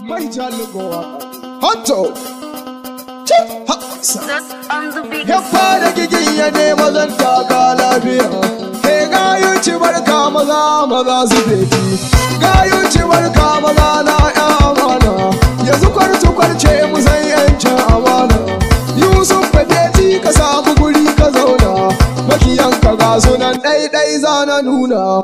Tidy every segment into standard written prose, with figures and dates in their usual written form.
Mai jalugowa Hanto ya fara gigin ya ne mazan taka lafiya. Ke gayuci barka maza su feti, gayuci barka maza na ya amana. Yanzu kwarce mu zan yancin amana. Yusuf feti ka samu guri ka zauna, makiyanka ga sunan ɗaiɗai zana nuna.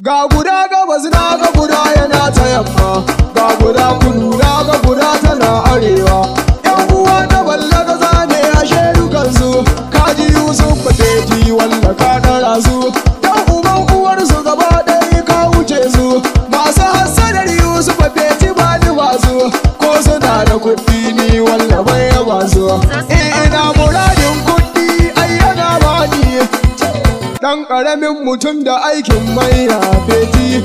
Ga guda gabas na ga guda yana ta yamma, ga guda kudu na ga guda tana arewa. Yan uwa na ballaga zane a sherukansu, kaji Yusuf Fati walla ka ɗara su. Yan uban uwarsu gaba ɗaya ka wuce su, masu hassadar Yusuf Fati ba ni ba su, ko suna da kuɗi ni walla bai yaba su. Ina muradin kuɗi ayyana ba ni, ɗan ƙaramin mutum da aikin mai ya feti.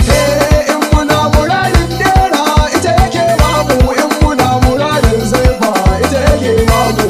In muna muradin dera ita yake bamu, in muna muradin zaifa ita yake bamu.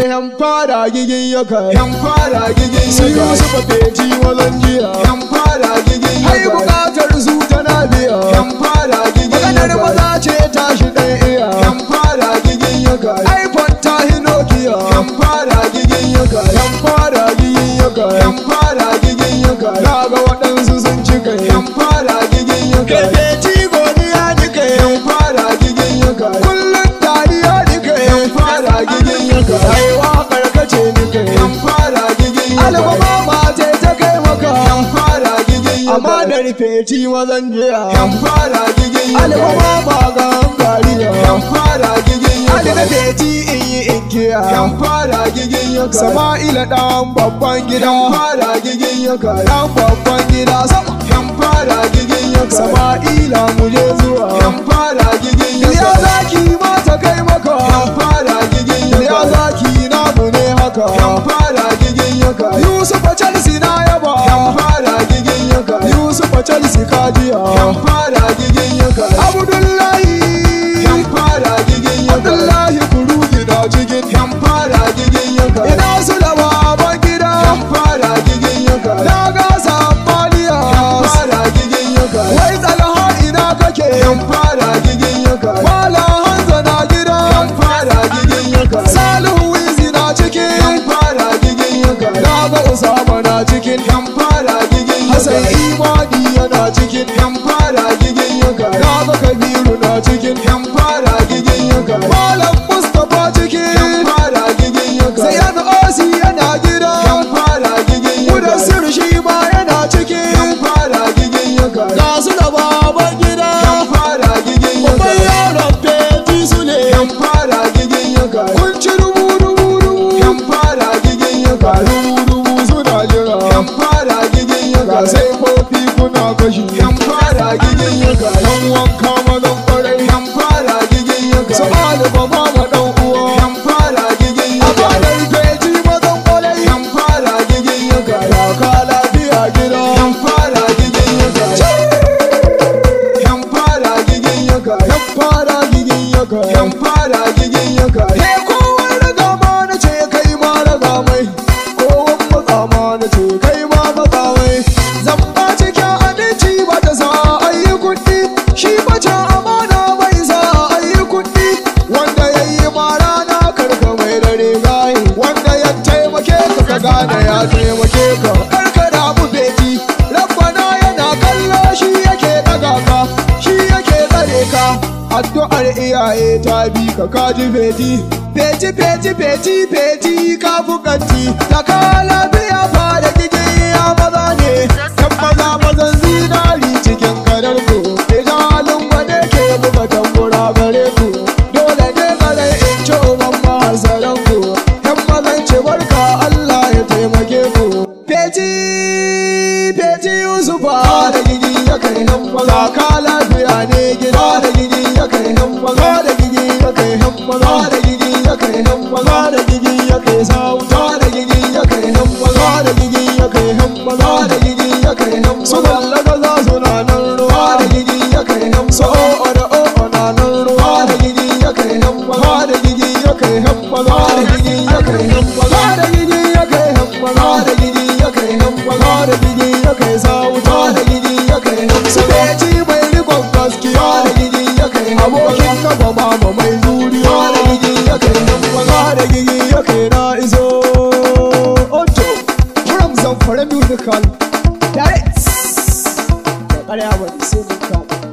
Yan fara gigin yaka, yan fara gigin yaka, su Yusuf Fati wajen jiya. Yan fara gigin yaka, ai buƙatar su tana biya. Yan fara gigin yaka, maganar maza ce tashi ɗan iya. Yan fara gigin yaka, iPhone ta Nokia. Yan fara gigin yaka, yan fara gigin yaka, yan fara gigin yaka. Na ga waɗansu sun cika, yan fara gigin yaka. Feti godiya nika, yan fara gigin yaka. Kullum dariya nika, yan fara gigin yaka. Ai waƙar kace nika, yan fara gigin yaka. Alabama mate ta kai maka, yan fara gigin yaka. Amanar feti mazan jiya, yan fara gigin yaka. Alabama ba ga hankaliya, yan fara gigin yaka. Alina feti in yi inkiya, yan fara gigin yaka. Sama'ila ɗan babban gida, yan fara gigin yaka. Ɗan babban gida sama, yan fara gigin yaka. Sama'ila mu je zuwa, yan fara gigin yaka. Ya zaki ma ta kai maka, yan fara gigin yaka. Ya zaki namu ne haka, yan fara gigin yaka. Yusuf Chelsea na yaba, yan fara gigin yaka. Yusuf Chelsea kajiya, yan fara gigin yaka. Abdullahi, yan fara gigin yaka. Abdullahi kuru gida cikin, yan fara gigin yaka. Ina su da baban gida, yan fara gigin yaka. Na gasa ambaliya, yan fara gigin yaka. Wai tsalha ina kake, yan fara gigin yaka. Mala Hanza na gida, yan fara gigin yaka. Salihu Wizi na cikin, yan fara gigin yaka. Na ga Usama na cikin, yan fara gigin yaka. Hassan Imani yana cikin, yan fara gigin yaka. Na ga Kabiru na cikin, yan fara gigin yaka. Malam Mustapha cikin, yan fara gigin yaka. Zayan Osi yana gida, yan fara gigin yaka. Mudassir shi ma yana cikin, yan fara gigin yaka. Ga su da baban gida, yan fara gigin yaka. Babban yaron Feti su ne, yan fara gigin yaka. Kun ci rubu, yan fara gigin yaka. Rubu suna jira, yan fara gigin yaka. Sai kofi kuna kashi, yan fara gigin yaka. Yan wanka mazan kwarai, yan fara gigin yaka. Su alifa mama ɗan uwa, yan fara gigin yaka. Abanar Feti mazan kwarai, yan fara gigin yaka. Raka lafiya gida, yan fara gigin yaka. Yan fara gigin yaka, yan fara gigin yaka, yan fara gigin yaka. He kowan raga ma na ce kai ma raga mai, kowan matsa ma na ce kai ma matsa mai. Zamba cikin aminci ba ta sa ayi kuɗi, shi bace amana bai sa ayi kuɗi. Wanda ya yi ma rana karka mai dare gayi, wanda ya taimake ka ka gane ya taimake ka. Karka damu Feti, Rabbana yana kallo shi yake ɗaga ka, shi yake tsare ka. Addu'ar iyaye ta bi ka kaji Feti. Feti Feti Feti Feti ka bukanti, ta ka lafiya fara gigin ya maza ne. Yan maza mazan zinari cikin kadar ku, ijalin wane ke buga tambura gare ku. Dole ne gare in ci uban mahasaran ku, yan mazan ci barka Allah ya taimake ku. Feti Feti Yusufa da gigin ya kai yan maza, ka lafiya ne gida da gigin ya kai yan maza, da gigin ya kai yan maza, da gigin ya kai yan maza, da gigin ya kai sauta, da gigin ya kai yan maza, da gigin ya kai yan maza, da gigin ya kai yan maza. Su ballaga za su na nan ruwa, da gigin ya kai yan maza. O'o da o'o na nan ruwa, da gigin ya kai yan maza, da gigin ya kai yan maza, da gigin ya kai yan maza, da gigin ya kai yan maza, da gigin ya kai yan maza, da gigin ya kai sauta, da gigin ya kai yan maza. Kore musical direct da ƙarya wani sai mun kama